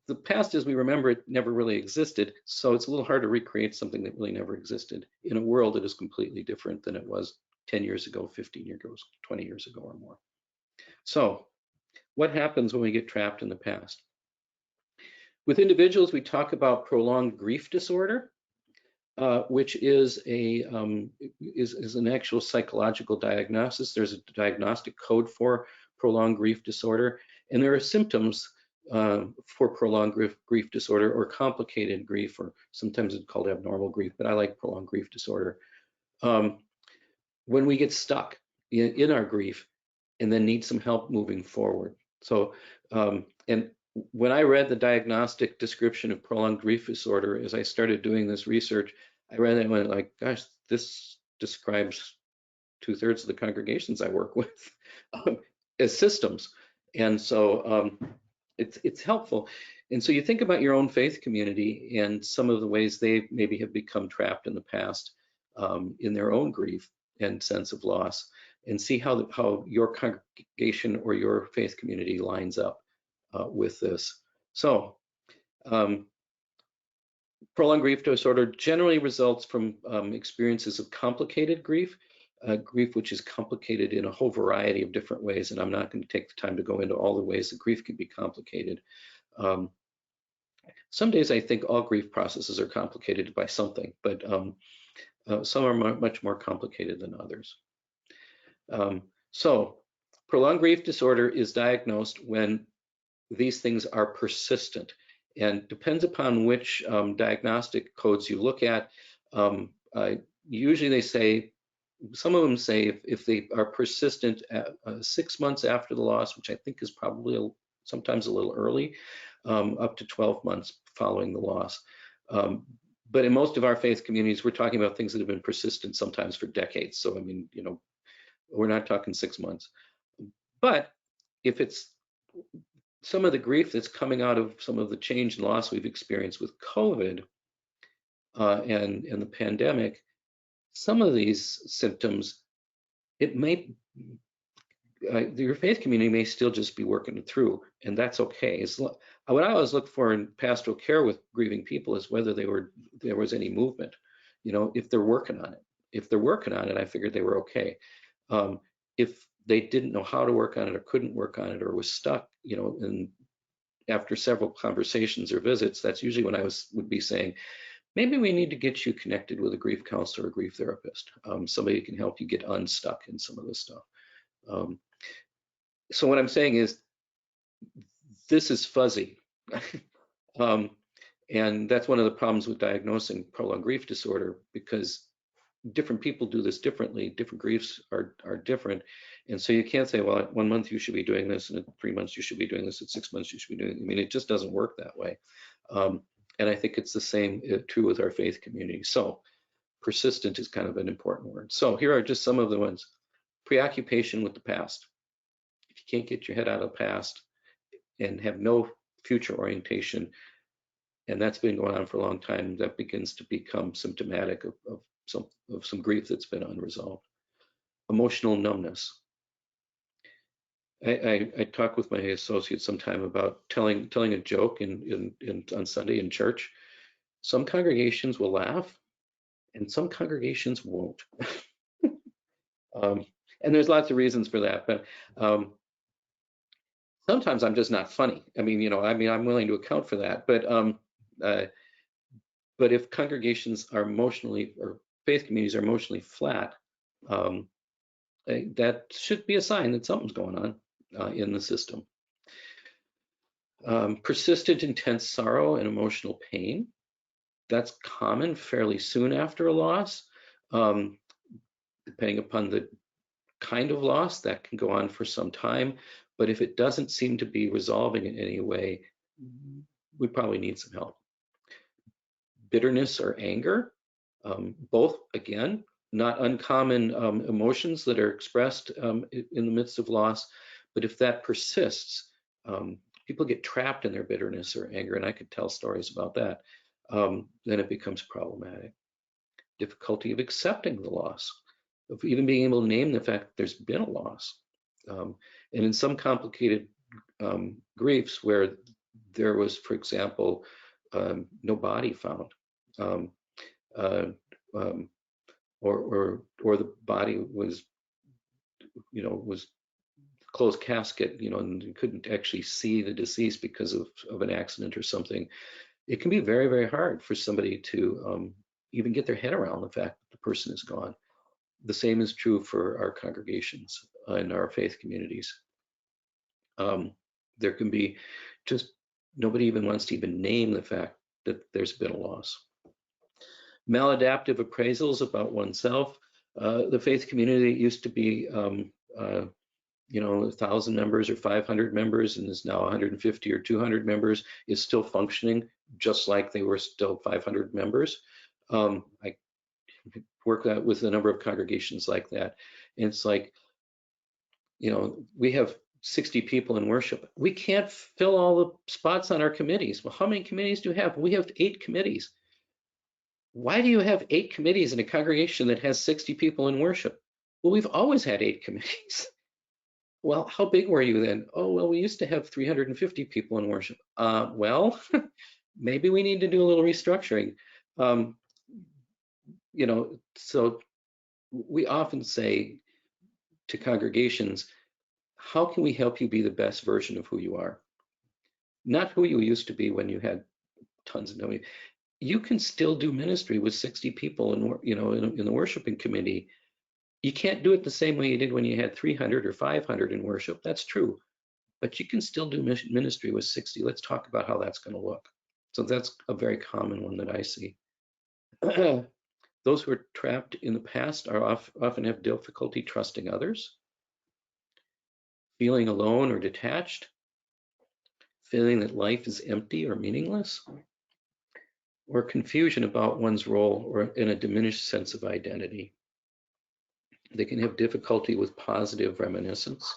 B: the past as we remember it never really existed. So it's a little hard to recreate something that really never existed in a world that is completely different than it was 10 years ago, 15 years ago, 20 years ago or more. So what happens when we get trapped in the past? With individuals, we talk about prolonged grief disorder, which is an actual psychological diagnosis. There's a diagnostic code for prolonged grief disorder, and there are symptoms for prolonged grief disorder or complicated grief, or sometimes it's called abnormal grief, but I like prolonged grief disorder. When we get stuck in our grief and then need some help moving forward. So, and when I read the diagnostic description of prolonged grief disorder, as I started doing this research, I read it and went like, gosh, this describes 2/3 of the congregations I work with as systems. And so it's helpful. And so you think about your own faith community and some of the ways they maybe have become trapped in the past in their own grief and sense of loss, and see how your congregation or your faith community lines up with this. So prolonged grief disorder generally results from experiences of complicated grief, grief which is complicated in a whole variety of different ways, and I'm not going to take the time to go into all the ways that grief can be complicated. Some days I think all grief processes are complicated by something, but some are much more complicated than others. So prolonged grief disorder is diagnosed when these things are persistent. And depends upon which diagnostic codes you look at. Usually they say, some of them say if they are persistent at, 6 months after the loss, which I think is probably sometimes a little early, up to 12 months following the loss. But in most of our faith communities, we're talking about things that have been persistent sometimes for decades. So, I mean, you know, we're not talking 6 months. But if it's some of the grief that's coming out of some of the change and loss we've experienced with COVID and the pandemic, some of these symptoms, it may, your faith community may still just be working it through, and that's okay. What I always look for in pastoral care with grieving people is whether there was any movement, you know, if they're working on it. If they're working on it, I figured they were okay. If they didn't know how to work on it or couldn't work on it or was stuck, you know, and after several conversations or visits, that's usually when I would be saying, maybe we need to get you connected with a grief counselor or a grief therapist, somebody who can help you get unstuck in some of this stuff. So what I'm saying is, this is fuzzy. And that's one of the problems with diagnosing prolonged grief disorder, because different people do this differently. Different griefs are different. And so you can't say, well, at 1 month you should be doing this, and at 3 months you should be doing this, at 6 months you should be doing it. I mean, it just doesn't work that way. And I think it's the same true with our faith community. So persistent is kind of an important word. So here are just some of the ones. Preoccupation with the past. If you can't get your head out of the past and have no future orientation, and that's been going on for a long time, that begins to become symptomatic of some grief that's been unresolved. Emotional numbness. I talk with my associates sometime about telling a joke on Sunday in church. Some congregations will laugh, and some congregations won't. And there's lots of reasons for that, but sometimes I'm just not funny. I mean, you know, I'm willing to account for that, but if congregations are emotionally, or faith communities are emotionally flat, that should be a sign that something's going on in the system. Persistent intense sorrow and emotional pain. That's common fairly soon after a loss. Depending upon the kind of loss, that can go on for some time. But if it doesn't seem to be resolving in any way, we probably need some help. Bitterness or anger, both, again, not uncommon emotions that are expressed in the midst of loss. But if that persists, people get trapped in their bitterness or anger, and I could tell stories about that, then it becomes problematic. Difficulty of accepting the loss, of even being able to name the fact that there's been a loss. And in some complicated griefs where there was, for example, no body found, or the body was, you know, was closed casket, you know, and you couldn't actually see the deceased because of an accident or something. It can be very, very hard for somebody to even get their head around the fact that the person is gone. The same is true for our congregations and our faith communities. There can be just, nobody even wants to even name the fact that there's been a loss. Maladaptive appraisals about oneself. The faith community used to be, you know, 1,000 members or 500 members, and is now 150 or 200 members, is still functioning just like they were still 500 members. I work with a number of congregations like that. And it's like, you know, we have 60 people in worship. We can't fill all the spots on our committees. Well, how many committees do you have? We have 8 committees. Why do you have 8 committees in a congregation that has 60 people in worship? Well, we've always had 8 committees. Well, how big were you then? Oh, well, we used to have 350 people in worship. Well, maybe we need to do a little restructuring. You know, so we often say to congregations, how can we help you be the best version of who you are? Not who you used to be when you had tons of money. You can still do ministry with 60 people in, you know, in the worshiping committee. You can't do it the same way you did when you had 300 or 500 in worship. That's true, but you can still do ministry with 60. Let's talk about how that's going to look. So that's a very common one that I see. Those who are trapped in the past often have difficulty trusting others, feeling alone or detached, feeling that life is empty or meaningless, or confusion about one's role or in a diminished sense of identity. They can have difficulty with positive reminiscence.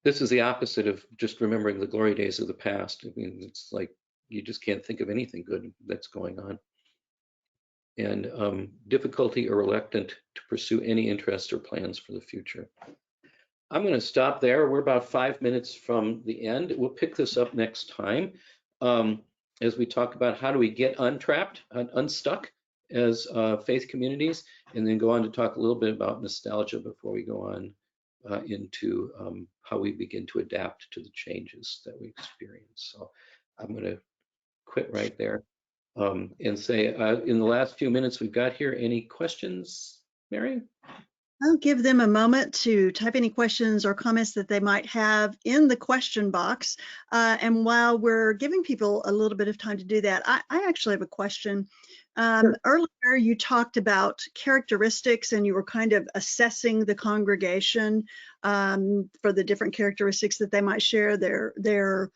B: This is the opposite of just remembering the glory days of the past. I mean, it's like you just can't think of anything good that's going on. And difficulty or reluctant to pursue any interests or plans for the future. I'm going to stop there. We're about 5 minutes from the end. We'll pick this up next time as we talk about how do we get untrapped, unstuck as faith communities, and then go on to talk a little bit about nostalgia before we go on into how we begin to adapt to the changes that we experience. So I'm going to quit right there and say, in the last few minutes we've got here, any questions, Mary?
A: I'll give them a moment to type any questions or comments that they might have in the question box. And while we're giving people a little bit of time to do that, I actually have a question. Sure. Earlier, you talked about characteristics and you were kind of assessing the congregation for the different characteristics that they might share, their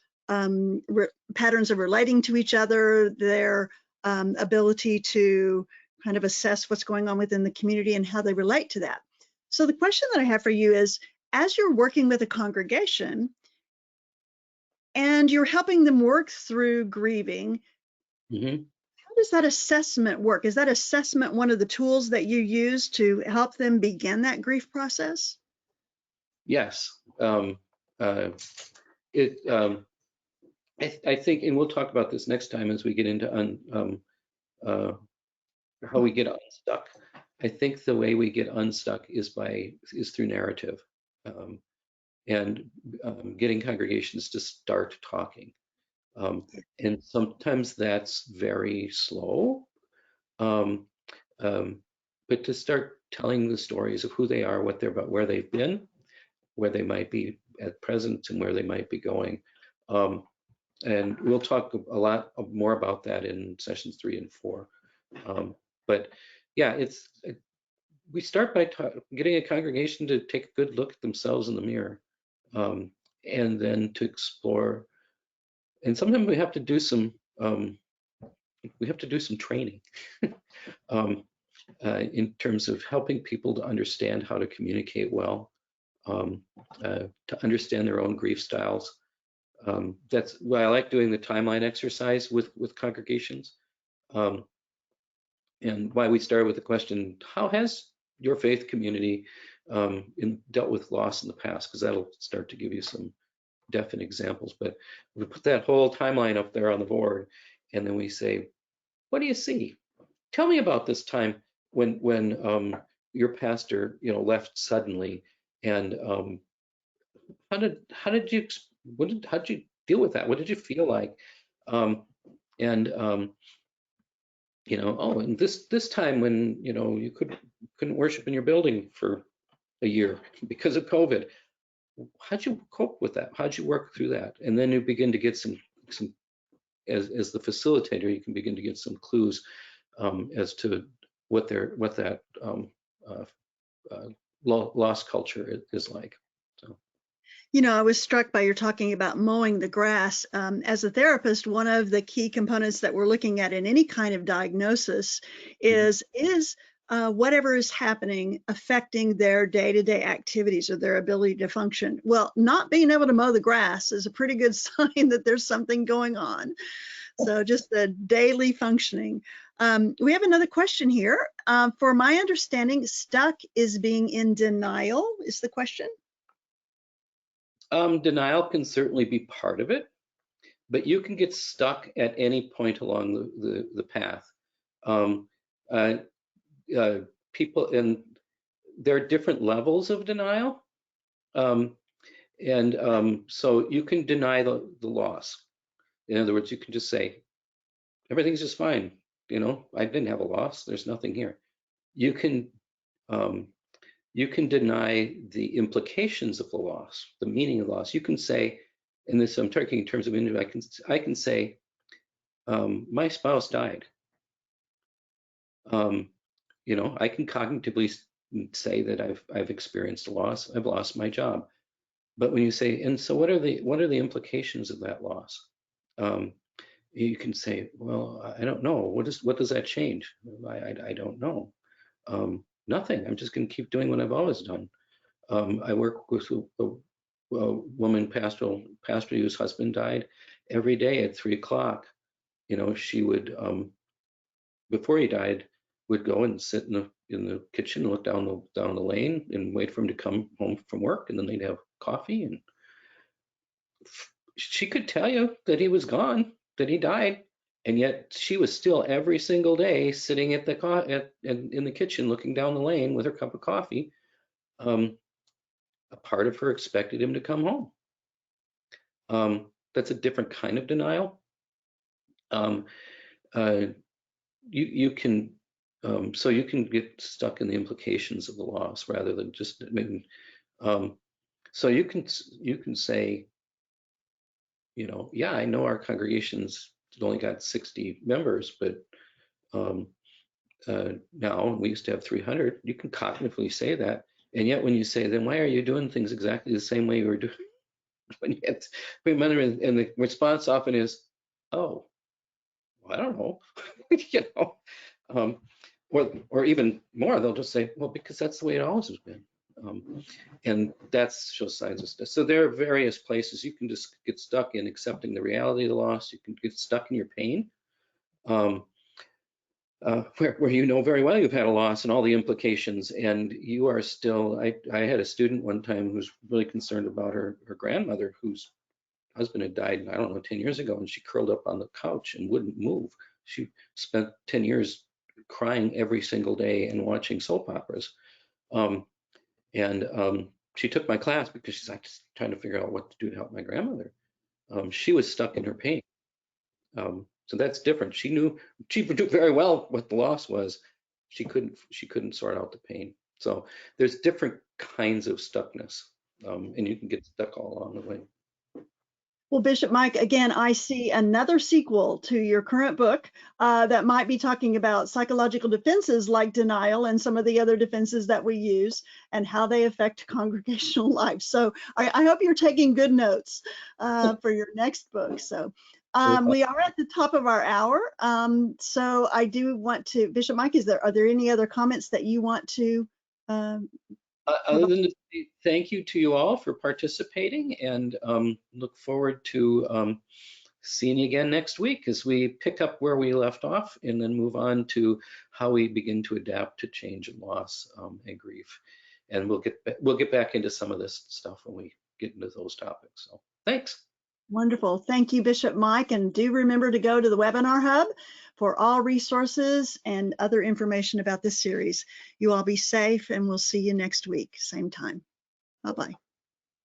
A: patterns of relating to each other, their ability to kind of assess what's going on within the community and how they relate to that. So the question that I have for you is, as you're working with a congregation and you're helping them work through grieving, how does that assessment work? Is that assessment one of the tools that you use to help them begin that grief process?
B: Yes. I think, and we'll talk about this next time as we get into how we get unstuck. I think the way we get unstuck is through narrative and getting congregations to start talking. And sometimes that's very slow, but to start telling the stories of who they are, what they're about, where they've been, where they might be at present, and where they might be going. And we'll talk a lot more about that in sessions 3 and 4. But yeah, we start by getting a congregation to take a good look at themselves in the mirror, and then to explore. And sometimes we have to do some training in terms of helping people to understand how to communicate well, to understand their own grief styles. That's why I like doing the timeline exercise with congregations. And why we started with the question, how has your faith community dealt with loss in the past? Because that'll start to give you some definite examples. But we put that whole timeline up there on the board, and then we say, what do you see? Tell me about this time when your pastor, left suddenly, and how did you deal with that? What did you feel like? And this time when you couldn't worship in your building for a year because of COVID, how'd you cope with that? How'd you work through that? And then you begin to get some as the facilitator, you can begin to get some clues as to what that lost culture is like. So.
A: I was struck by your talking about mowing the grass. As a therapist, one of the key components that we're looking at in any kind of diagnosis is whatever is happening affecting their day-to-day activities or their ability to function. Well, not being able to mow the grass is a pretty good sign that there's something going on. So just the daily functioning. We have another question here. For my understanding, stuck is being in denial, is the question?
B: Denial can certainly be part of it, but you can get stuck at any point along the path. People, and there are different levels of denial, so you can deny the loss. In other words, you can just say, everything's just fine. I didn't have a loss. There's nothing here. You can deny the implications of the loss, the meaning of loss. You can say, and this I'm talking in terms of individual, I can say, My spouse died. You know, I can cognitively say that I've experienced a loss. I've lost my job. But when you say, and so what are the implications of that loss? You can say, well, I don't know. What does that change? I don't know. Nothing. I'm just going to keep doing what I've always done. I work with a woman pastor whose husband died. Every day at 3 o'clock, you know, she would, before he died, would go and sit in the kitchen, look down the lane, and wait for him to come home from work, and then they'd have coffee. And she could tell you that he was gone, that he died, and yet she was still every single day sitting at in the kitchen, looking down the lane with her cup of coffee. A part of her expected him to come home. That's a different kind of denial. You can so you can get stuck in the implications of the loss rather than just, I mean, so you can say, you know, yeah, I know our congregation's only got 60 members, but now we used to have 300. You can cognitively say that, and yet when you say, then why are you doing things exactly the same way you were doing when you had 3 members? And the response often is, oh, well, I don't know, you know. Or even more, they'll just say, well, because that's the way it always has been. And that shows signs of stuff. So there are various places you can just get stuck in accepting the reality of the loss. You can get stuck in your pain, where you know very well you've had a loss and all the implications, and you are still, I had a student one time who was really concerned about her grandmother whose husband had died, I don't know, 10 years ago, and she curled up on the couch and wouldn't move. She spent 10 years crying every single day and watching soap operas. She took my class because she's like just trying to figure out what to do to help my grandmother. She was stuck in her pain. So that's different. She knew very well what the loss was. She couldn't sort out the pain. So there's different kinds of stuckness, and you can get stuck all along the way.
A: Well, Bishop Mike, again, I see another sequel to your current book that might be talking about psychological defenses like denial and some of the other defenses that we use and how they affect congregational life. So I hope you're taking good notes for your next book. So we are at the top of our hour. So I do want to, Bishop Mike, are there any other comments that you want to
B: other than to say thank you to you all for participating, and look forward to seeing you again next week as we pick up where we left off and then move on to how we begin to adapt to change and loss and grief. And we'll get back into some of this stuff when we get into those topics. So thanks.
A: Wonderful. Thank you, Bishop Mike. And do remember to go to the Webinar Hub for all resources and other information about this series. You all be safe, and we'll see you next week, same time. Bye-bye.